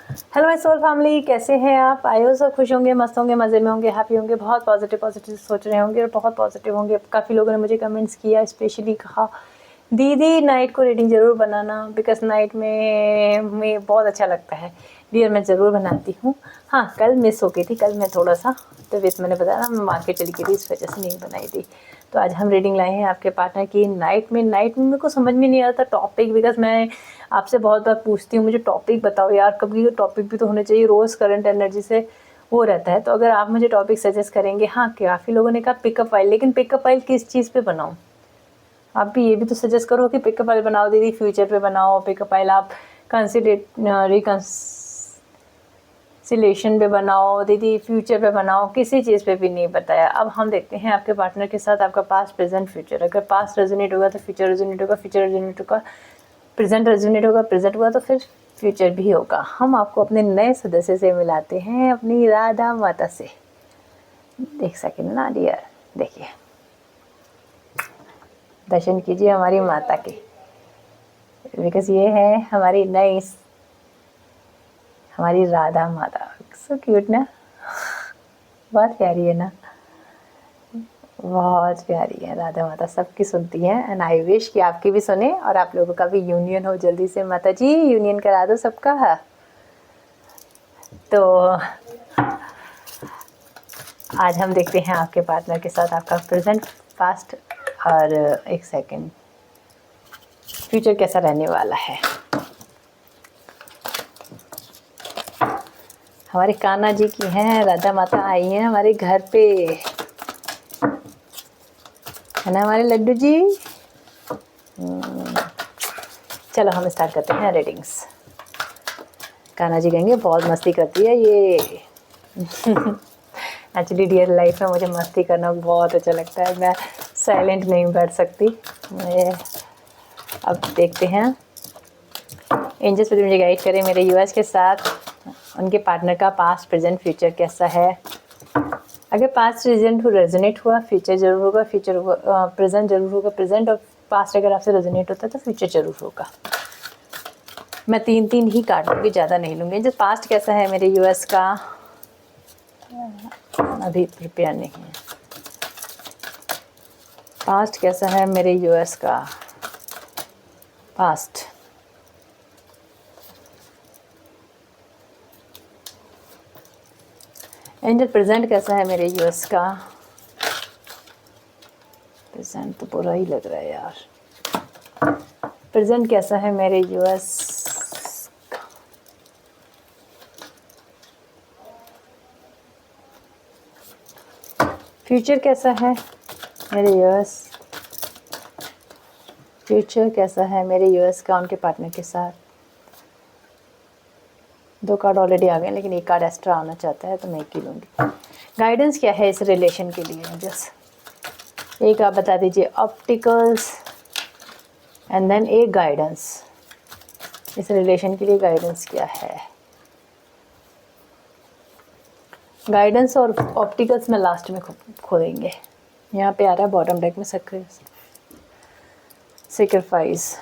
Hello my soul family, कैसे हैं आप? आई हो सब खुश होंगे, मस्त होंगे, मज़े में होंगे, हैप्पी होंगे, बहुत पॉजिटिव सोच रहे होंगे और बहुत पॉजिटिव होंगे। काफ़ी लोगों ने मुझे कमेंट्स किया, स्पेशली कहा दीदी नाइट को रीडिंग ज़रूर बनाना, बिकॉज नाइट में बहुत अच्छा लगता है। डियर मैं ज़रूर बनाती हूँ। हाँ, कल मिस हो गई थी, कल मैं थोड़ा सा तबीयत, मैंने बताया ना, मैं मार्केट चली गई थी, इस वजह से नहीं बनाई थी। तो आज हम रीडिंग लाए हैं आपके पार्टनर की नाइट में मेरे को समझ में नहीं आता टॉपिक, बिकॉज मैं आपसे बहुत बार पूछती हूँ मुझे टॉपिक बताओ यार, कभी टॉपिक भी तो होने चाहिए, रोज़ करंट एनर्जी से वो रहता है। तो अगर आप मुझे टॉपिक सजेस्ट करेंगे। हाँ, काफ़ी लोगों ने कहा पिकअप फाइल, लेकिन पिकअप फाइल किस चीज़ पे बनाऊँ? आप भी ये भी तो सजेस्ट करो कि पिकअप फाइल बनाओ दीदी, फ्यूचर पे बनाओ पिकअप फाइल, आप रिकन्सिलेशन पे बनाओ दीदी, फ्यूचर पे बनाओ, किसी चीज़ पे भी नहीं बताया। अब हम देखते हैं आपके पार्टनर के साथ आपका पास्ट प्रेजेंट फ्यूचर। अगर पास्ट रेजोनेट होगा तो फ्यूचर रेजोनेट होगा, फ्यूचर रेजोनेट होगा, प्रेजेंट रेजोनेट होगा, प्रेजेंट हुआ तो फिर फ्यूचर भी होगा। हम आपको अपने नए सदस्य से मिलाते हैं, अपनी राधा माता से। देख सकें ना डियर, देखिए, दर्शन कीजिए हमारी माता के, बिकॉज ये है हमारी नई, हमारी राधा माता। सो क्यूट ना, बहुत प्यारी है ना, बहुत प्यारी है राधा माता, सबकी सुनती है। एंड आई विश कि आपकी भी सुने और आप लोगों का भी यूनियन हो जल्दी से। माता जी यूनियन करा दो सबका। तो आज हम देखते हैं आपके पार्टनर के साथ आपका प्रेजेंट, पास्ट और एक सेकंड फ्यूचर कैसा रहने वाला है। हमारे कान्हा जी की हैं, राधा माता आई हैं हमारे घर पे, है ना हमारे लड्डू जी। चलो हम स्टार्ट करते हैं रीडिंग्स। कान्हा जी कहेंगे बहुत मस्ती करती है ये। एक्चुअली डियर लाइफ में मुझे मस्ती करना बहुत अच्छा लगता है, मैं साइलेंट नहीं बैठ सकती। मैं अब देखते हैं एंजल्स मुझे गाइड करें मेरे यूएस के साथ उनके पार्टनर का पास्ट प्रेजेंट फ्यूचर कैसा है। अगर पास्ट रेजोनेट हुआ फ्यूचर जरूर होगा, फ्यूचर प्रेजेंट जरूर होगा, प्रेजेंट और पास्ट अगर आपसे रेजोनेट होता है तो फ्यूचर जरूर होगा। मैं 3 ही कार्ड लूँगी, ज़्यादा नहीं लूँगी। जो पास्ट कैसा है मेरे यूएस का, अभी प्रिपेयर नहीं है। पास्ट कैसा है मेरे यूएस का, पास्ट। एंजल प्रेजेंट कैसा है मेरे यूएस का, प्रेजेंट तो बुरा ही लग रहा है यार। प्रेजेंट कैसा है मेरे यूएस, फ्यूचर कैसा है मेरे यूएस, फ्यूचर कैसा है मेरे यूएस का उनके पार्टनर के साथ। 2 कार्ड ऑलरेडी आ गए, लेकिन एक कार्ड एक्स्ट्रा आना चाहता है तो मैं एक ही लूँगी। गाइडेंस क्या है इस रिलेशन के लिए? जस्ट एक आप बता दीजिए, ऑप्टिकल्स एंड देन एक गाइडेंस। इस रिलेशन के लिए गाइडेंस क्या है? गाइडेंस और ऑप्टिकल्स में लास्ट में खोलेंगे। यहाँ पे आ रहा है बॉटम डेक में सेक्रीफाइस।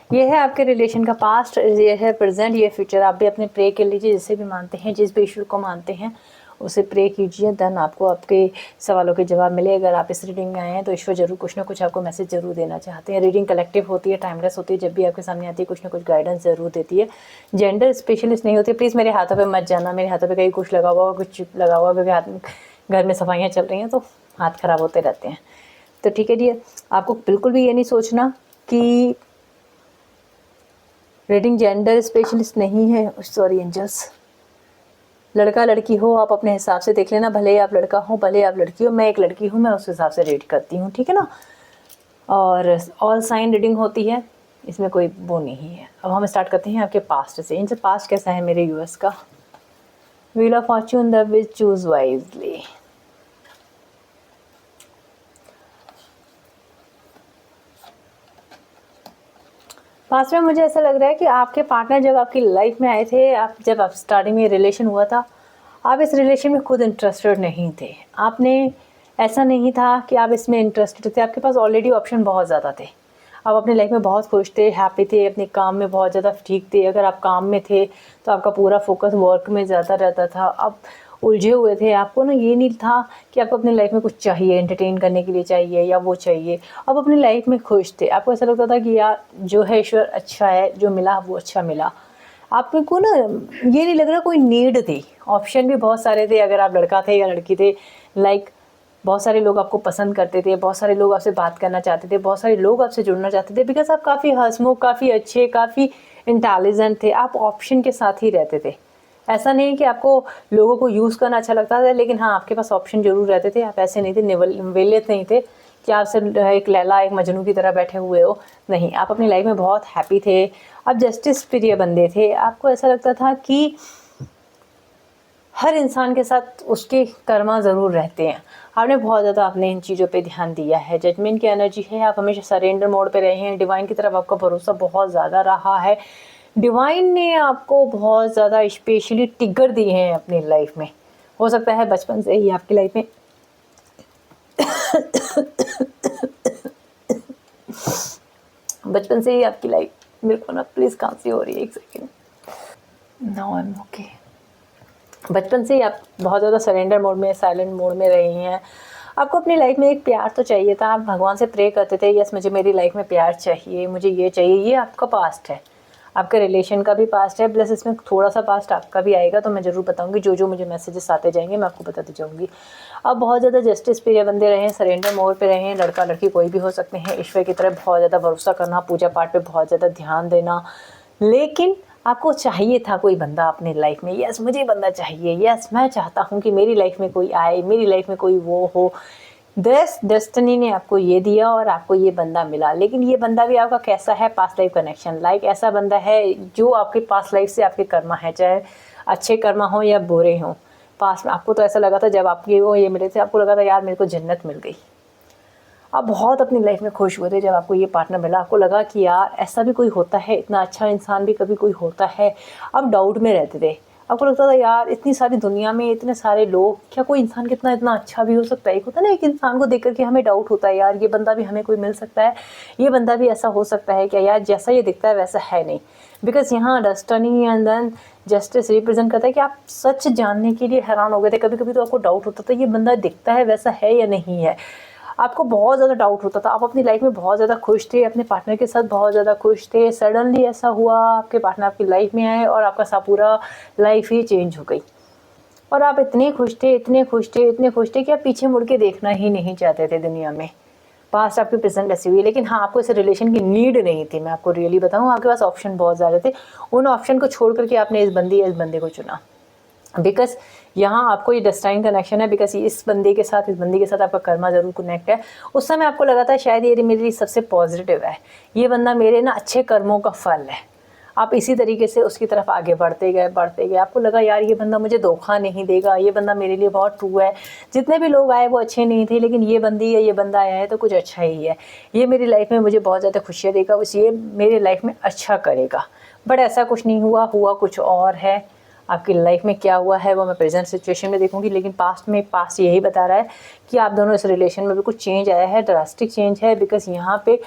ये है आपके रिलेशन का पास्ट, ये है प्रेजेंट, ये फ्यूचर। आप भी अपने प्रे कर लीजिए, जिसे भी मानते हैं, जिस भी ईश्वर को मानते हैं उसे प्रे कीजिए, देन आपको आपके सवालों के जवाब मिले। अगर आप इस रीडिंग में आए हैं तो ईश्वर जरूर कुछ ना कुछ आपको मैसेज जरूर देना चाहते हैं। रीडिंग कलेक्टिव होती है, टाइमलेस होती है, जब भी आपके सामने आती है कुछ ना कुछ गाइडेंस जरूर देती है। जेंडर स्पेशलिस्ट नहीं होती। प्लीज़ मेरे हाथों पर मत जाना, मेरे हाथों पर कहीं कुछ लगा हुआ, कुछ चिप लगा हुआ, क्योंकि हाथ में घर में सफाइयाँ चल रही हैं तो हाथ ख़राब होते रहते हैं। तो ठीक है डियर, आपको बिल्कुल भी ये नहीं सोचना कि रीडिंग जेंडर स्पेशलिस्ट नहीं है। सॉरी एंजल्स, लड़का लड़की हो आप अपने हिसाब से देख लेना, भले आप लड़का हो भले आप लड़की हो। मैं एक लड़की हूँ, मैं उस हिसाब से रीड करती हूँ, ठीक है ना। और ऑल साइन रीडिंग होती है, इसमें कोई वो नहीं है। अब हम स्टार्ट करते हैं आपके पास्ट से। इनसे पास्ट कैसा है मेरे यूएस का, wheel of Fortune, the which choose wisely. Past में मुझे ऐसा लग रहा है कि आपके पार्टनर जब आपकी लाइफ में आए थे, जब आप स्टार्टिंग में रिलेशन हुआ था, आप इस रिलेशन में खुद इंटरेस्टेड नहीं थे। आपने, ऐसा नहीं था कि आप इसमें इंटरेस्टेड थे, आपके पास ऑलरेडी ऑप्शन बहुत ज़्यादा थे। आप अपनी लाइफ में बहुत खुश थे, हैप्पी थे, अपने काम में बहुत ज़्यादा ठीक थे। अगर आप काम में थे तो आपका पूरा फोकस वर्क में ज़्यादा रहता था। आप उलझे हुए थे, आपको ना ये नहीं था कि आपको अपनी लाइफ में कुछ चाहिए, एंटरटेन करने के लिए चाहिए या वो चाहिए। आप अपनी लाइफ में खुश थे, आपको ऐसा लगता था कि यार जो है ईश्वर अच्छा है, जो मिला वो अच्छा मिला। आपको ना ये नहीं लग रहा कोई नीड थी। ऑप्शन भी बहुत सारे थे, अगर आप लड़का थे या लड़की थे, लाइक बहुत सारे लोग आपको पसंद करते थे, बहुत सारे लोग आपसे बात करना चाहते थे, बहुत सारे लोग आपसे जुड़ना चाहते थे, बिकॉज आप काफ़ी हंसमुख, काफ़ी अच्छे, काफ़ी इंटेलिजेंट थे। आप ऑप्शन के साथ ही रहते थे। ऐसा नहीं कि आपको लोगों को यूज़ करना अच्छा लगता था, लेकिन हाँ आपके पास ऑप्शन जरूर रहते थे। आप ऐसे नहीं थे, निवेलियत नहीं थे कि आप सिर्फ एक लैला एक मजनू की तरह बैठे हुए हो। नहीं, आप अपनी लाइफ में बहुत हैप्पी थे। आप जस्टिस प्रिय बंदे थे। आपको ऐसा लगता था कि हर इंसान के साथ उसके कर्मा ज़रूर रहते हैं। आपने बहुत ज़्यादा अपने इन चीज़ों पे ध्यान दिया है। जजमेंट की एनर्जी है, आप हमेशा सरेंडर मोड पे रहे हैं। डिवाइन की तरफ आपका भरोसा बहुत ज़्यादा रहा है। डिवाइन ने आपको बहुत ज़्यादा स्पेशली टिगर दिए हैं अपनी लाइफ में। हो सकता है बचपन से ही आपकी लाइफ में बचपन से ही आपकी लाइफ, मेरे को ना प्लीज़ खांसी हो रही है, एक second. Now I am okay. बचपन से ही आप बहुत ज़्यादा सरेंडर मोड में, साइलेंट मोड में रही हैं। आपको अपनी लाइफ में एक प्यार तो चाहिए था। आप भगवान से प्रे करते थे, यस मुझे मेरी लाइफ में प्यार चाहिए, मुझे ये चाहिए। ये आपका पास्ट है, आपका रिलेशन का भी पास्ट है, प्लस इसमें थोड़ा सा पास्ट आपका भी आएगा। तो मैं ज़रूर बताऊंगी, जो जो मुझे मैसेजेस आते जाएंगे मैं आपको बताती जाऊंगी। आप बहुत ज़्यादा जस्टिस प्रिय बंदे रहे हैं, सरेंडर मोड पे रहे हैं। लड़का लड़की कोई भी हो सकते हैं। ईश्वर की तरफ बहुत ज़्यादा भरोसा करना, पूजा पाठ पे बहुत ज़्यादा ध्यान देना। लेकिन आपको चाहिए था कोई बंदा अपनी लाइफ में। यस मुझे बंदा चाहिए, यस मैं चाहता हूँ कि मेरी लाइफ में कोई आए, मेरी लाइफ में कोई वो हो। डेस्टिनी ने आपको ये दिया और आपको ये बंदा मिला। लेकिन ये बंदा भी आपका कैसा है, पास्ट लाइफ कनेक्शन। लाइक ऐसा बंदा है जो आपके पास्ट लाइफ से आपके कर्मा है, चाहे अच्छे कर्मा हो या बुरे हों। पास्ट में आपको तो ऐसा लगा था, जब आपके वो ये मिले थे, आपको लगा था यार मेरे को जन्नत मिल गई। आप बहुत अपनी लाइफ में खुश हुए थे जब आपको ये पार्टनर मिला। आपको लगा कि यार ऐसा भी कोई होता है, इतना अच्छा इंसान भी कभी कोई होता है। आप डाउट में रहते थे। आपको लगता था यार इतनी सारी दुनिया में इतने सारे लोग, क्या कोई इंसान कितना इतना अच्छा भी हो सकता है। एक होता है ना, एक इंसान को देख करके हमें डाउट होता है, यार ये बंदा भी हमें कोई मिल सकता है, ये बंदा भी ऐसा हो सकता है क्या, यार जैसा ये दिखता है वैसा है नहीं। बिकॉज यहाँ destiny and then justice represent करता है कि आप सच जानने के लिए हैरान हो गए थे। कभी कभी तो आपको डाउट होता था ये बंदा दिखता है वैसा है या नहीं है। आपको बहुत ज़्यादा डाउट होता था। आप अपनी लाइफ में बहुत ज़्यादा खुश थे, अपने पार्टनर के साथ बहुत ज़्यादा खुश थे। सडनली ऐसा हुआ, आपके पार्टनर आपकी लाइफ में आए और आपका सा पूरा लाइफ ही चेंज हो गई। और आप इतने खुश थे, इतने खुश थे, इतने खुश थे कि आप पीछे मुड़ के देखना ही नहीं चाहते थे दुनिया में। पास्ट आपकी प्रेजेंट ऐसी हुई। लेकिन हाँ, आपको इस रिलेशन की नीड नहीं थी। मैं आपको रियली बताऊँ, आपके पास ऑप्शन बहुत ज़्यादा थे। उन ऑप्शन को छोड़ करके आपने इस बंदे को चुना। बिकॉज यहाँ आपको ये डेस्टाइन कनेक्शन है। बिकॉज इस बंदी के साथ आपका कर्मा ज़रूर कनेक्ट है। उस समय आपको लगा था शायद ये मेरे लिए सबसे पॉजिटिव है, ये बंदा मेरे ना अच्छे कर्मों का फल है। आप इसी तरीके से उसकी तरफ आगे बढ़ते गए। आपको लगा यार ये बंदा मुझे धोखा नहीं देगा, ये बंदा मेरे लिए बहुत ट्रू है। जितने भी लोग आए वो अच्छे नहीं थे, लेकिन ये बंदी है, ये बंदा आया है तो कुछ अच्छा ही है। ये मेरी लाइफ में मुझे बहुत ज़्यादा खुशियाँ देगा, बस ये मेरी लाइफ में अच्छा करेगा। बट ऐसा कुछ नहीं हुआ, हुआ कुछ और है। आपकी लाइफ में क्या हुआ है वो मैं प्रेजेंट सिचुएशन में देखूंगी। लेकिन पास्ट यही बता रहा है कि आप दोनों इस रिलेशन में बिल्कुल चेंज आया है, ड्रास्टिक चेंज है। बिकॉज यहाँ पे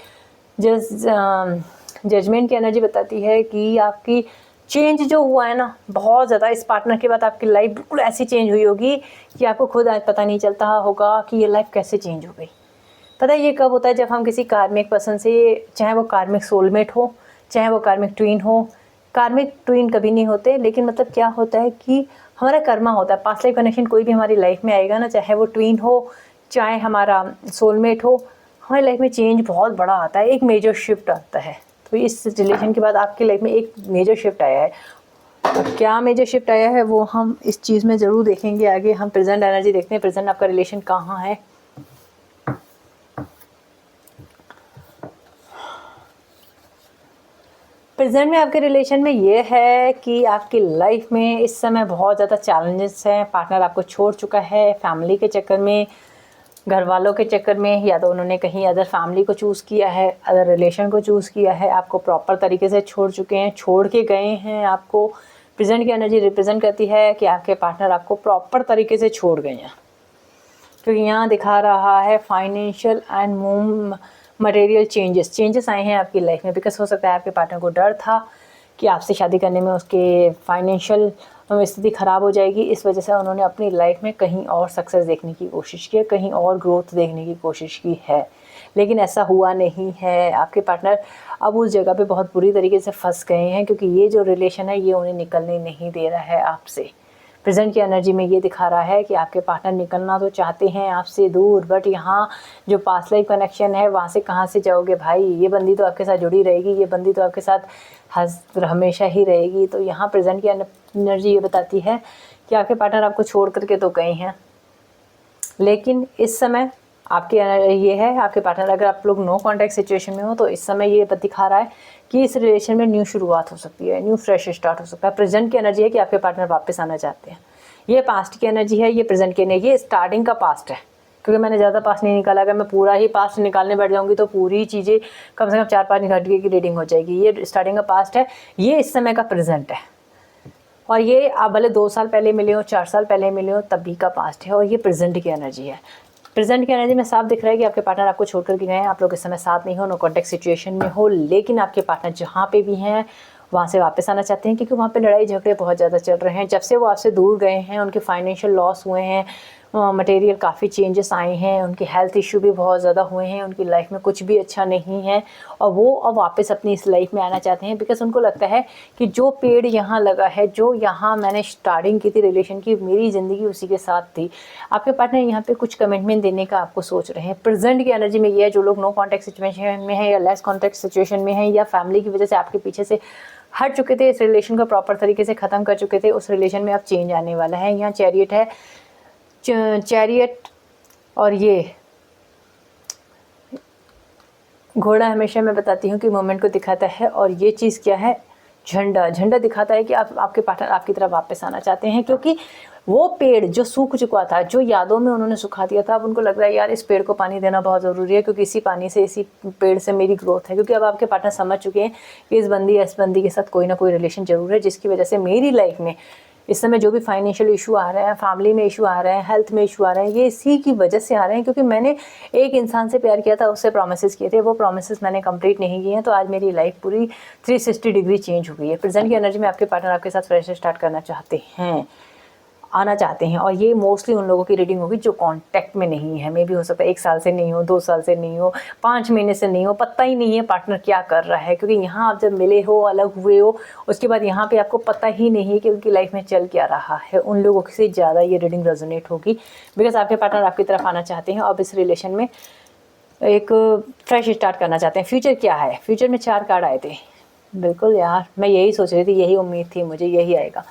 जजमेंट की एनर्जी बताती है कि आपकी चेंज जो हुआ है ना बहुत ज़्यादा, इस पार्टनर के बाद आपकी लाइफ बिल्कुल ऐसी चेंज हुई होगी कि आपको खुद आज पता नहीं चलता होगा कि ये लाइफ कैसे चेंज हो गई। पता है ये कब होता है, जब हम किसी कार्मिक पर्सन से, चाहे वो कार्मिक सोलमेट हो, चाहे वो कार्मिक ट्विन हो। कार्मिक ट्विन कभी नहीं होते, लेकिन मतलब क्या होता है कि हमारा कर्मा होता है। पास्ट लाइफ कनेक्शन कोई भी हमारी लाइफ में आएगा ना, चाहे वो ट्विन हो, चाहे हमारा सोलमेट हो, हमारी लाइफ में चेंज बहुत बड़ा आता है, एक मेजर शिफ्ट आता है। तो इस रिलेशन के बाद आपकी लाइफ में एक मेजर शिफ्ट आया है। अब क्या मेजर शिफ्ट आया है वो हम इस चीज़ में ज़रूर देखेंगे आगे। हम प्रेजेंट एनर्जी देखते हैं, प्रेजेंट आपका रिलेशन कहाँ है। प्रेजेंट में आपके रिलेशन में ये है कि आपकी लाइफ में इस समय बहुत ज़्यादा चैलेंजेस हैं। पार्टनर आपको छोड़ चुका है, फैमिली के चक्कर में, घर वालों के चक्कर में, या तो उन्होंने कहीं अदर फैमिली को चूज़ किया है, अदर रिलेशन को चूज़ किया है, आपको प्रॉपर तरीके से छोड़ चुके हैं, छोड़ के गए हैं आपको। प्रेजेंट की एनर्जी रिप्रेजेंट करती है कि आपके पार्टनर आपको प्रॉपर तरीके से छोड़ गए हैं। क्योंकि यहाँ दिखा रहा है फाइनेंशियल एंड मटेरियल चेंजेस आए हैं आपकी लाइफ में, बिकॉज हो सकता है आपके पार्टनर को डर था कि आपसे शादी करने में उसके फाइनेंशियल स्थिति ख़राब हो जाएगी, इस वजह से उन्होंने अपनी लाइफ में कहीं और सक्सेस देखने की कोशिश की है, कहीं और ग्रोथ देखने की कोशिश की है, लेकिन ऐसा हुआ नहीं है। आपके पार्टनर अब उस जगह पे बहुत बुरी तरीके से फंस गए हैं, क्योंकि ये जो रिलेशन है ये उन्हें निकलने नहीं दे रहा है आपसे। प्रेजेंट की एनर्जी में ये दिखा रहा है कि आपके पार्टनर निकलना तो चाहते हैं आपसे दूर, बट यहाँ जो पास्ट लाइफ कनेक्शन है वहाँ से कहाँ से जाओगे भाई। ये बंदी तो आपके साथ जुड़ी रहेगी, ये बंदी तो आपके साथ हमेशा ही रहेगी। तो यहाँ प्रेजेंट की एनर्जी ये बताती है कि आपके पार्टनर आपको छोड़ करके तो गए हैं, लेकिन इस समय आपके ये है आपके पार्टनर, अगर आप लोग नो कॉन्टैक्ट सिचुएशन में हो तो इस समय ये दिखा रहा है कि इस रिलेशन में न्यू शुरुआत हो सकती है, न्यू फ्रेश स्टार्ट हो सकता है। प्रेजेंट की एनर्जी है कि आपके पार्टनर वापस आना चाहते हैं। ये पास्ट की एनर्जी है, ये प्रेजेंट की नहीं, ये स्टार्टिंग का पास्ट है, क्योंकि मैंने ज़्यादा पास्ट नहीं निकाला। अगर मैं पूरा ही पास्ट निकालने बैठ जाऊँगी तो पूरी चीज़ें कम से कम 4-5 घंटे की रीडिंग हो जाएगी। ये स्टार्टिंग का पास्ट है, ये इस समय का प्रेजेंट है, और ये आप भले 2 साल पहले मिले हो, 4 साल पहले मिले हो, तभी का पास्ट है, और ये प्रेजेंट की एनर्जी है। प्रेजेंट की एनर्जी में साफ दिख रहा है कि आपके पार्टनर आपको छोड़ कर के गए हैं, आप लोग इस समय साथ नहीं हो, नो कॉन्टैक्ट सिचुएशन में हो, लेकिन आपके पार्टनर जहाँ पे भी हैं वहाँ से वापस आना चाहते हैं, क्योंकि वहाँ पे लड़ाई झगड़े बहुत ज़्यादा चल रहे हैं। जब से वो आपसे दूर गए हैं उनके फाइनेंशियल लॉस हुए हैं, मटेरियल काफ़ी चेंजेस आए हैं, उनके हेल्थ इशू भी बहुत ज़्यादा हुए हैं, उनकी लाइफ में कुछ भी अच्छा नहीं है, और वो अब वापस अपनी इस लाइफ में आना चाहते हैं, बिकॉज उनको लगता है कि जो पेड़ यहाँ लगा है, जो यहाँ मैंने स्टार्टिंग की थी रिलेशन की, मेरी ज़िंदगी उसी के साथ थी। आपके पार्टनर यहाँ पे कुछ कमिटमेंट देने का आपको सोच रहे हैं। प्रेजेंट की एनर्जी में ये है, जो लोग नो कॉन्टैक्ट सिचुएशन में है या लेस कॉन्टैक्ट सिचुएशन में है, या फैमिली की वजह से आपके पीछे से हट चुके थे, इस रिलेशन को प्रॉपर तरीके से ख़त्म कर चुके थे, उस रिलेशन में अब चेंज आने वाला है। यहाँ चैरियट है, चैरियट और ये घोड़ा हमेशा मैं बताती हूँ कि मोमेंट को दिखाता है, और ये चीज़ क्या है, झंडा दिखाता है कि आप आपके पार्टनर आपकी तरफ वापस आना चाहते हैं, क्योंकि वो पेड़ जो सूख चुका था, जो यादों में उन्होंने सुखा दिया था, अब उनको लग रहा है यार इस पेड़ को पानी देना बहुत ज़रूरी है, क्योंकि इसी पानी से, इसी पेड़ से मेरी ग्रोथ है। क्योंकि अब आपके पार्टनर समझ चुके हैं कि इस बंदी के साथ कोई ना कोई रिलेशन ज़रूर है, जिसकी वजह से मेरी लाइफ में इस समय जो भी फाइनेंशियल इशू आ रहे हैं, फैमिली में इशू आ रहे हैं, हेल्थ में इशू आ रहे हैं, ये इसी की वजह से आ रहे हैं, क्योंकि मैंने एक इंसान से प्यार किया था, उससे प्रोमिसेस किए थे, वो प्रोमिसेस मैंने कंप्लीट नहीं किए हैं, तो आज मेरी लाइफ पूरी 360 डिग्री चेंज हो गई है। प्रेजेंट की एनर्जी में आपके पार्टनर आपके साथ फ्रेश स्टार्ट करना चाहते हैं, आना चाहते हैं, और ये मोस्टली उन लोगों की रीडिंग होगी जो कांटेक्ट में नहीं है। मे भी हो सकता है 1 साल से नहीं हो, 2 साल से नहीं हो, 5 महीने से नहीं हो, पता ही नहीं है पार्टनर क्या कर रहा है, क्योंकि यहाँ आप जब मिले हो, अलग हुए हो, उसके बाद यहाँ पे आपको पता ही नहीं है कि उनकी लाइफ में चल क्या रहा है। उन लोगों से ज़्यादा ये रीडिंग रेजोनेट होगी, बिकॉज आपके पार्टनर आपकी तरफ आना चाहते हैं, और इस रिलेशन में एक फ्रेश स्टार्ट करना चाहते हैं। फ्यूचर क्या है, फ्यूचर में 4 कार्ड आए थे। बिल्कुल यार, मैं यही सोच रही थी, यही उम्मीद थी मुझे, यही आएगा।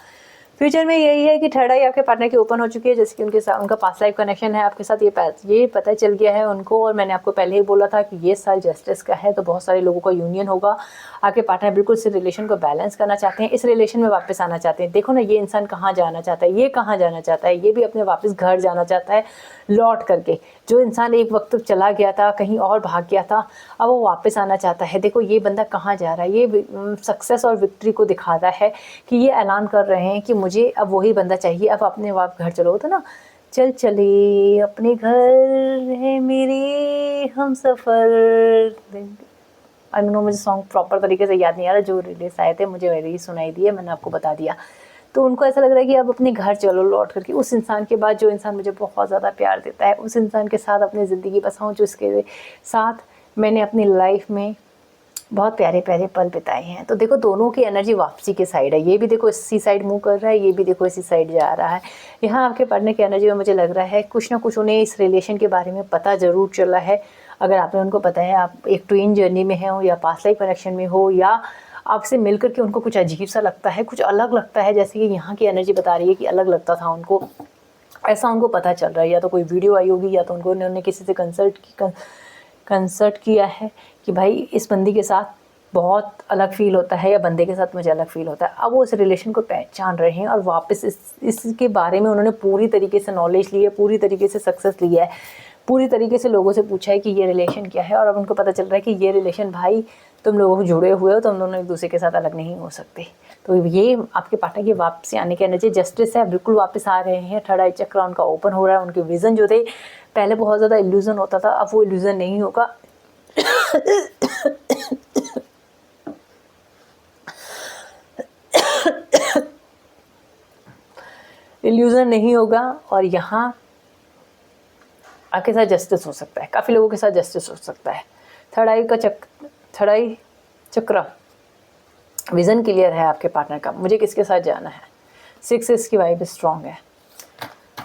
फ्यूचर में यही है कि थर्ड आई आपके पार्टनर की ओपन हो चुकी है, जैसे कि उनके साथ उनका पास्ट लाइफ कनेक्शन है आपके साथ, ये पता चल गया है उनको। और मैंने आपको पहले ही बोला था कि ये साल जस्टिस का है, तो बहुत सारे लोगों का यूनियन होगा। आपके पार्टनर बिल्कुल इस रिलेशन को बैलेंस करना चाहते हैं, इस रिलेशन में वापस आना चाहते हैं। देखो ना, ये इंसान कहाँ जाना चाहता है, ये कहाँ जाना चाहता है, ये भी अपने वापस घर जाना चाहता है लौट करके। जो इंसान एक वक्त चला गया था, कहीं और भाग गया था, अब वो वापस आना चाहता है। देखो ये बंदा कहाँ जा रहा है, ये सक्सेस और विक्ट्री को दिखाता है कि ये ऐलान कर रहे हैं कि मुझे अब वही बंदा चाहिए, अब अपने आप घर चलो। तो ना, चल चले अपने घर है मेरे हम सफ़र। आई नो, मुझे सॉन्ग प्रॉपर तरीके से याद नहीं आ रहा, जो रिलीज आए थे मुझे वही सुनाई दिए, मैंने आपको बता दिया। तो उनको ऐसा लग रहा है कि अब अपने घर चलो लौट करके, उस इंसान के बाद जो इंसान मुझे बहुत ज़्यादा प्यार देता है, उस इंसान के साथ अपनी ज़िंदगी बसाऊँ, जो इसके साथ मैंने अपनी लाइफ में बहुत प्यारे प्यारे पल बिताए हैं। तो देखो, दोनों की एनर्जी वापसी के साइड है। ये भी देखो इसी साइड मूव कर रहा है, ये भी देखो इसी साइड जा रहा है। यहाँ आपके पढ़ने की एनर्जी में मुझे लग रहा है कुछ ना कुछ उन्हें इस रिलेशन के बारे में पता ज़रूर चला है। अगर आपने उनको पता है, आप एक ट्विन जर्नी में हो, या पास्ट लाइफ कनेक्शन में हो, या आपसे मिल कर के उनको कुछ अजीब सा लगता है, कुछ अलग लगता है, जैसे कि यहाँ की एनर्जी बता रही है कि अलग लगता था उनको, ऐसा उनको पता चल रहा है। या तो कोई वीडियो आई होगी, या तो उन्होंने किसी से कंसल्ट किया है कि भाई इस बंदी के साथ बहुत अलग फील होता है, या बंदे के साथ मुझे अलग फील होता है। अब वो इस रिलेशन को पहचान रहे हैं, और वापस इसके बारे में उन्होंने पूरी तरीके से नॉलेज ली है, पूरी तरीके से सक्सेस लिया है, पूरी तरीके से लोगों से पूछा है कि ये रिलेशन क्या है। और अब उनको पता चल रहा है कि ये रिलेशन, भाई तुम लोगों को जुड़े हुए हो, तुम दोनों एक दूसरे के साथ अलग नहीं हो सकते। तो ये आपके पार्टनर की वापसी आने की एनर्जी जस्टिस है, बिल्कुल वापस आ रहे हैं। थर्ड आई चक्र उनका ओपन हो रहा है। उनके विज़न जो थे, पहले बहुत ज़्यादा इल्यूज़न होता था, अब वो इल्यूज़न नहीं होगा। इल्यूजन नहीं होगा और यहाँ आपके साथ जस्टिस हो सकता है, काफ़ी लोगों के साथ जस्टिस हो सकता है। थर्ड आई चक्र, विज़न क्लियर है आपके पार्टनर का, मुझे किसके साथ जाना है। 6 की वाइब स्ट्रॉन्ग है,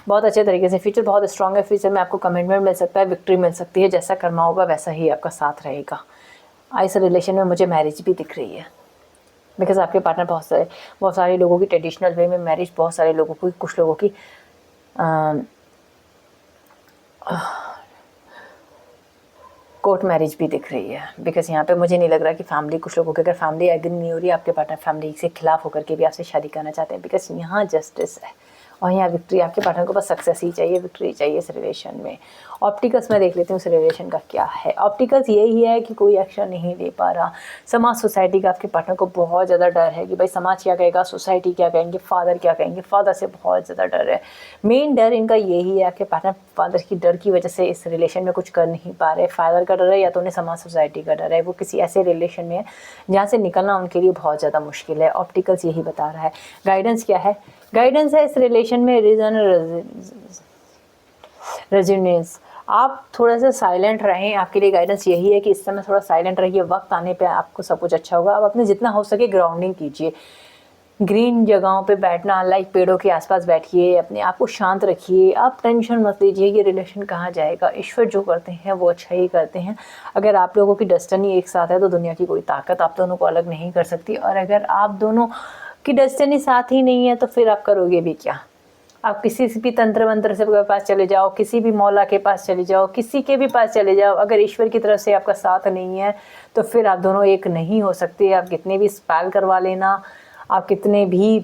बहुत अच्छे तरीके से, फ्यूचर बहुत स्ट्रॉन्ग है। फ्यूचर में आपको कमिटमेंट मिल सकता है, विक्ट्री मिल सकती है, जैसा कर्मा होगा वैसा ही आपका साथ रहेगा। इस रिलेशन में मुझे मैरिज भी दिख रही है, बिकॉज आपके पार्टनर बहुत सारे लोगों की ट्रेडिशनल वे में मैरिज, बहुत सारे लोगों की, कुछ लोगों की कोर्ट मैरिज भी दिख रही है। बिकॉज यहाँ पे मुझे नहीं लग रहा कि फैमिली, कुछ लोगों की अगर फैमिली एग्री नहीं हो रही है, आपके पार्टनर फैमिली से खिलाफ होकर के भी आपसे शादी करना चाहते हैं, बिकॉज यहाँ जस्टिस है और यहाँ विक्ट्री। आपके पार्टनर को बस सक्सेस ही चाहिए, विक्ट्री चाहिए इस रिलेशन में। ऑप्टिकल्स में देख लेती हूँ इस रिलेशन का क्या है। ऑप्टिकल्स यही है कि कोई एक्शन नहीं ले पा रहा। समाज, सोसाइटी का आपके पार्टनर को बहुत ज़्यादा डर है कि भाई समाज क्या कहेगा, सोसाइटी क्या कहेंगे, फादर क्या कहेंगे। फादर से बहुत ज़्यादा डर है। मेन डर इनका यही है, आपके पार्टनर फादर की डर की वजह से इस रिलेशन में कुछ कर नहीं पा रहे। फादर का डर है या तो उन्हें समाज, सोसाइटी का डर है। वो किसी ऐसे रिलेशन में है जहाँ से निकलना उनके लिए बहुत ज़्यादा मुश्किल है। ऑप्टिकल्स यही बता रहा है। गाइडेंस क्या है? गाइडेंस है इस रिलेशन में रेजिनेंस। आप थोड़ा सा साइलेंट रहें, आपके लिए गाइडेंस यही है कि इस समय थोड़ा साइलेंट रहिए, वक्त आने पे आपको सब कुछ अच्छा होगा। आप अपने जितना हो सके ग्राउंडिंग कीजिए, ग्रीन जगहों पे बैठना, लाइक पेड़ों के आसपास बैठिए, अपने आप को शांत रखिए। आप टेंशन मत लीजिए ये रिलेशन कहाँ जाएगा। ईश्वर जो करते हैं वो अच्छा ही करते हैं। अगर आप लोगों की डेस्टिनी एक साथ है तो दुनिया की कोई ताकत आप दोनों को अलग नहीं कर सकती। और अगर आप दोनों की डेस्टिनी साथ ही नहीं है तो फिर आप करोगे भी क्या। आप किसी भी तंत्र मंत्र से के पास चले जाओ, किसी भी मौला के पास चले जाओ, किसी के भी पास चले जाओ, अगर ईश्वर की तरफ से आपका साथ नहीं है तो फिर आप दोनों एक नहीं हो सकते। आप कितने भी स्पेल करवा लेना, आप कितने भी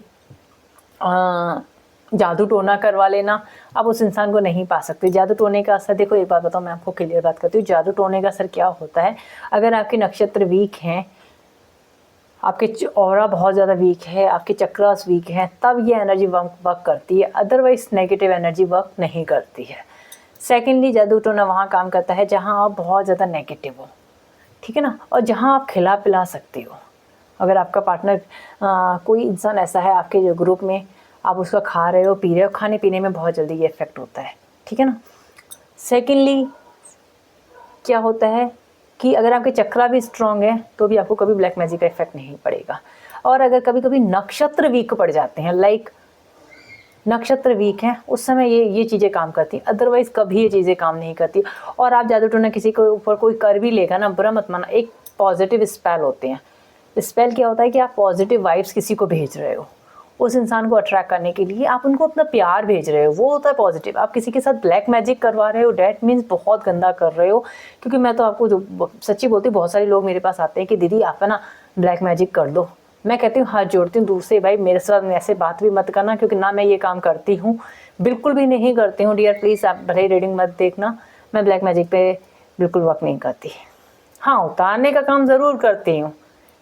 जादू टोना करवा लेना, आप उस इंसान को नहीं पा सकते। जादू टोने का असर, देखो एक बात बताओ, मैं आपको क्लियर बात करती हूँ। जादू टोने का असर क्या होता है, अगर आपके नक्षत्र वीक हैं, आपके ऑरा बहुत ज़्यादा वीक है, आपके चक्रास वीक हैं, तब ये एनर्जी वर्क करती है। अदरवाइज नेगेटिव एनर्जी वर्क नहीं करती है। सेकेंडली, जादू टोना वहाँ काम करता है जहाँ आप बहुत ज़्यादा नेगेटिव हो, ठीक है ना, और जहाँ आप खिला पिला सकते हो। अगर आपका पार्टनर कोई इंसान ऐसा है आपके जो ग्रुप में, आप उसका खा रहे हो, पी रहे हो, खाने पीने में बहुत जल्दी ये इफेक्ट होता है, ठीक है ना। सेकेंडली क्या होता है कि अगर आपके चक्रा भी स्ट्रॉन्ग है तो भी आपको कभी ब्लैक मैजिक का इफेक्ट नहीं पड़ेगा। और अगर कभी कभी नक्षत्र वीक पड़ जाते हैं, लाइक नक्षत्र वीक हैं, उस समय ये चीज़ें काम करती हैं, अदरवाइज कभी ये चीज़ें काम नहीं करती। और आप जादू टोना किसी के ऊपर कोई कर भी लेगा ना, बुरा मत माना, एक पॉजिटिव स्पेल होते हैं। स्पेल क्या होता है कि आप पॉजिटिव वाइब्स किसी को भेज रहे हो, उस इंसान को अट्रैक्ट करने के लिए आप उनको अपना प्यार भेज रहे हो, वो होता है पॉजिटिव। आप किसी के साथ ब्लैक मैजिक करवा रहे हो, डैट मीन्स बहुत गंदा कर रहे हो। क्योंकि मैं तो आपको जो सच्ची बोलती हूँ, बहुत सारे लोग मेरे पास आते हैं कि दीदी आप ना ब्लैक मैजिक कर दो। मैं कहती हूँ हाथ जोड़ती हूँ दूर से, भाई मेरे साथ ऐसे बात भी मत करना, क्योंकि ना मैं ये काम करती हूँ, बिल्कुल भी नहीं करती हूँ डियर। प्लीज़ आप भले रीडिंग मत देखना, मैं ब्लैक मैजिक पे बिल्कुल वर्क नहीं करती। हाँ, उतारने का काम ज़रूर करती हूँ,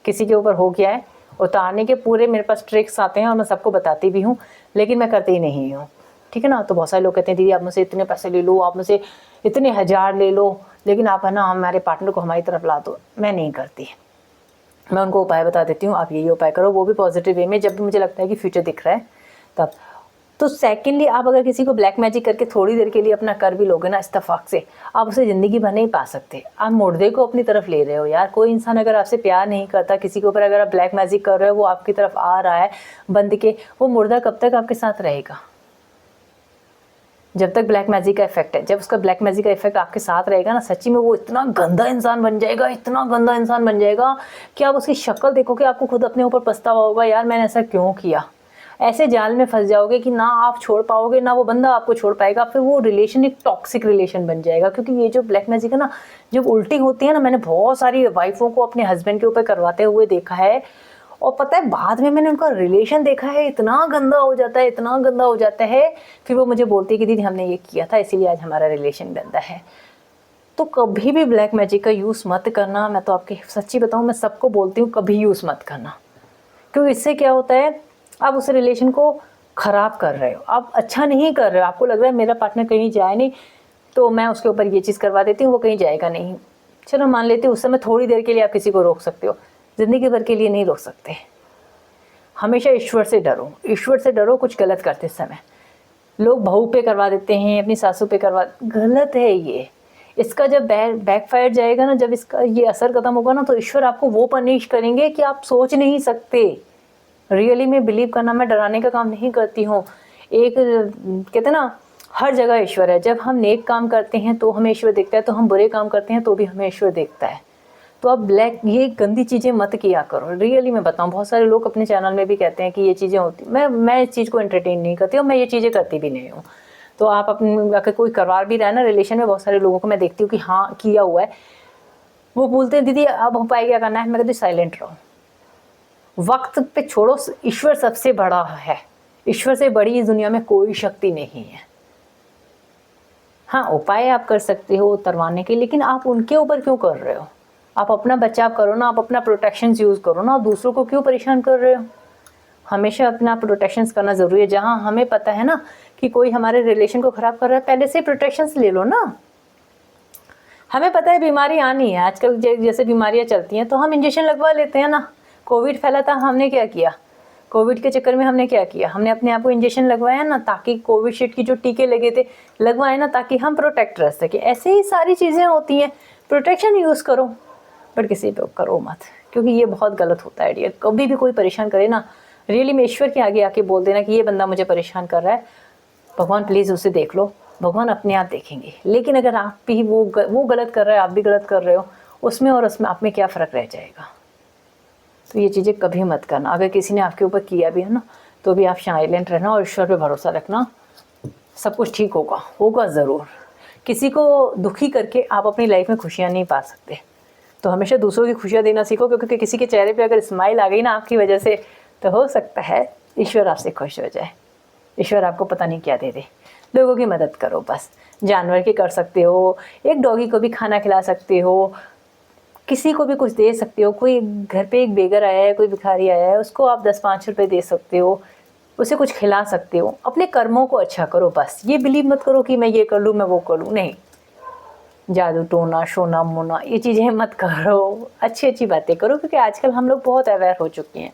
किसी के ऊपर हो गया है उतारने के पूरे मेरे पास ट्रिक्स आते हैं और मैं सबको बताती भी हूँ, लेकिन मैं करती ही नहीं हूँ, ठीक है ना। तो बहुत सारे लोग कहते हैं दीदी आप मुझसे इतने पैसे ले लो, आप मुझसे इतने हज़ार ले लो, लेकिन आप है ना हमारे पार्टनर को हमारी तरफ ला दो। मैं नहीं करती, मैं उनको उपाय बता देती हूँ, आप यही उपाय करो, वो भी पॉजिटिव वे में, जब भी मुझे लगता है कि फ्यूचर दिख रहा है तब। तो सेकेंडली, आप अगर किसी को ब्लैक मैजिक करके थोड़ी देर के लिए अपना कर भी लोगे ना इत्तेफाक से, आप उसे ज़िंदगी भर नहीं पा सकते। आप मुर्दे को अपनी तरफ ले रहे हो यार। कोई इंसान अगर आपसे प्यार नहीं करता, किसी के ऊपर अगर आप ब्लैक मैजिक कर रहे हो, वो आपकी तरफ आ रहा है बंद के, वो मुर्दा कब तक आपके साथ रहेगा? जब तक ब्लैक मैजिक का इफेक्ट है। जब उसका ब्लैक मैजिक का इफेक्ट आपके साथ रहेगा ना, सच्ची में वो इतना गंदा इंसान बन जाएगा, इतना गंदा इंसान बन जाएगा कि आप उसकी शक्ल देखोगे, आपको खुद अपने ऊपर पछतावा होगा, यार मैंने ऐसा क्यों किया। ऐसे जाल में फंस जाओगे कि ना आप छोड़ पाओगे, ना वो बंदा आपको छोड़ पाएगा। फिर वो रिलेशन एक टॉक्सिक रिलेशन बन जाएगा। क्योंकि ये जो ब्लैक मैजिक है ना, जब उल्टी होती है ना, मैंने बहुत सारी वाइफों को अपने हस्बैंड के ऊपर करवाते हुए देखा है, और पता है बाद में मैंने उनका रिलेशन देखा है, इतना गंदा हो जाता है, इतना गंदा हो जाता है। फिर वो मुझे बोलती है कि दीदी हमने ये किया था इसीलिए आज हमारा रिलेशन गंदा है। तो कभी भी ब्लैक मैजिक का यूज़ मत करना। मैं तो आपके सच्ची बताऊँ, मैं सबको बोलती हूँ कभी यूज़ मत करना। क्योंकि इससे क्या होता है, आप उस रिलेशन को ख़राब कर रहे हो, आप अच्छा नहीं कर रहे हो। आपको लग रहा है मेरा पार्टनर कहीं जाए नहीं तो मैं उसके ऊपर ये चीज़ करवा देती हूँ, वो कहीं जाएगा नहीं। चलो मान लेते हो उस समय थोड़ी देर के लिए आप किसी को रोक सकते हो, ज़िंदगी भर के लिए नहीं रोक सकते। हमेशा ईश्वर से डरो, ईश्वर से डरो कुछ गलत करते समय। लोग बहू पे करवा देते हैं, अपनी सासू पे करवा, गलत है ये। इसका जब बैकफायर जाएगा ना, जब इसका ये असर खत्म होगा ना, तो ईश्वर आपको वो पनिश करेंगे कि आप सोच नहीं सकते। रियली में बिलीव करना, मैं डराने का काम नहीं करती हूँ। एक कहते हैं ना, हर जगह ईश्वर है। जब हम नेक काम करते हैं तो हमें ईश्वर देखता है, तो हम बुरे काम करते हैं तो भी हमें ईश्वर देखता है। तो अब ये गंदी चीज़ें मत किया करो। रियली मैं बताऊँ, बहुत सारे लोग अपने चैनल में भी कहते हैं कि ये चीज़ें होती, मैं इस चीज़ को एंटरटेन नहीं करती हूँ, मैं ये चीज़ें करती भी नहीं हूँ। तो आप अपने अगर कोई करवा भी रहा है ना रिलेशन में, बहुत सारे लोगों को मैं देखती हूँ कि हाँ किया हुआ है, वो बोलते हैं दीदी अब उपाय क्या करना है। मैं कहती साइलेंट रहो, वक्त पे छोड़ो। ईश्वर सबसे बड़ा है, ईश्वर से बड़ी इस दुनिया में कोई शक्ति नहीं है। हाँ, उपाय आप कर सकते हो उतरवाने के, लेकिन आप उनके ऊपर क्यों कर रहे हो? आप अपना बचाव करो ना, आप अपना प्रोटेक्शन यूज़ करो ना, दूसरों को क्यों परेशान कर रहे हो? हमेशा अपना प्रोटेक्शन करना ज़रूरी है। जहाँ हमें पता है ना कि कोई हमारे रिलेशन को ख़राब कर रहा है, पहले से प्रोटेक्शंस ले लो ना। हमें पता है बीमारी आनी है, आजकल जैसे बीमारियाँ चलती हैं तो हम इंजेक्शन लगवा लेते हैं ना। कोविड फैला था, हमने क्या किया? कोविड के चक्कर में हमने क्या किया? हमने अपने आप को इंजेक्शन लगवाया ना, ताकि कोविशील्ड की जो टीके लगे थे लगवाए ना, ताकि हम प्रोटेक्ट रह सके। ऐसे ही सारी चीज़ें होती हैं, प्रोटेक्शन यूज़ करो, बट किसी पे करो मत, क्योंकि ये बहुत गलत होता है डियर। कभी भी कोई परेशान करे ना, रियली में ईश्वर के आगे आके बोल देना कि ये बंदा मुझे परेशान कर रहा है, भगवान प्लीज़ उसे देख लो, भगवान अपने आप देखेंगे। लेकिन अगर आप भी वो गलत कर रहा है, आप भी गलत कर रहे हो, उसमें और उसमें आप में क्या फ़र्क रह जाएगा? तो ये चीज़ें कभी मत करना। अगर किसी ने आपके ऊपर किया भी है ना, तो भी आप साइलेंट रहना और ईश्वर पे भरोसा रखना, सब कुछ ठीक होगा ज़रूर। किसी को दुखी करके आप अपनी लाइफ में खुशियाँ नहीं पा सकते। तो हमेशा दूसरों की खुशियाँ देना सीखो, क्योंकि किसी के चेहरे पे अगर स्माइल आ गई ना आपकी वजह से, तो हो सकता है ईश्वर आपसे खुश हो जाए। ईश्वर आपको पता नहीं क्या दे दे। लोगों की मदद करो बस, जानवर की कर सकते हो, एक डॉगी को भी खाना खिला सकते हो, किसी को भी कुछ दे सकते हो। कोई घर पे एक बेगर आया है, कोई भिखारी आया है, उसको आप 10-5 रुपए दे सकते हो, उसे कुछ खिला सकते हो। अपने कर्मों को अच्छा करो बस। ये बिलीव मत करो कि मैं ये कर लूँ, मैं वो कर लूँ, नहीं। जादू टोना शोना मोना ये चीज़ें मत करो, अच्छी अच्छी बातें करो, क्योंकि आजकल हम लोग बहुत अवेयर हो चुके हैं।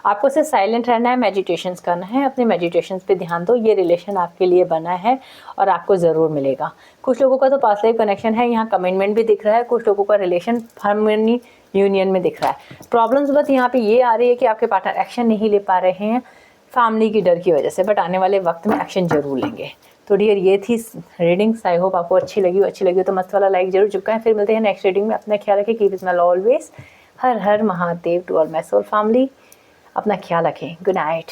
आपको सिर्फ साइलेंट रहना है, मेडिटेशंस करना है, अपने मेडिटेशंस पे ध्यान दो। ये रिलेशन आपके लिए बना है और आपको ज़रूर मिलेगा। कुछ लोगों का तो पास्ट लाइफ कनेक्शन है, यहाँ कमिटमेंट भी दिख रहा है। कुछ लोगों का रिलेशन हार्मनी यूनियन में दिख रहा है। प्रॉब्लम्स बस यहाँ पे ये आ रही है कि आपके पार्टनर एक्शन नहीं ले पा रहे हैं फैमिली की डर की वजह से, बट आने वाले वक्त में एक्शन जरूर लेंगे। तो डियर ये थी रीडिंग्स। आई होप आपको अच्छी लगी तो मस्त वाला लाइक जरूर चुका है। फिर मिलते हैं नेक्स्ट रीडिंग में। अपना ख्याल रखें, कीप स्माइल ऑलवेज। हर हर Mahadev to all my soul family. अपना ख्याल रखें। Good night.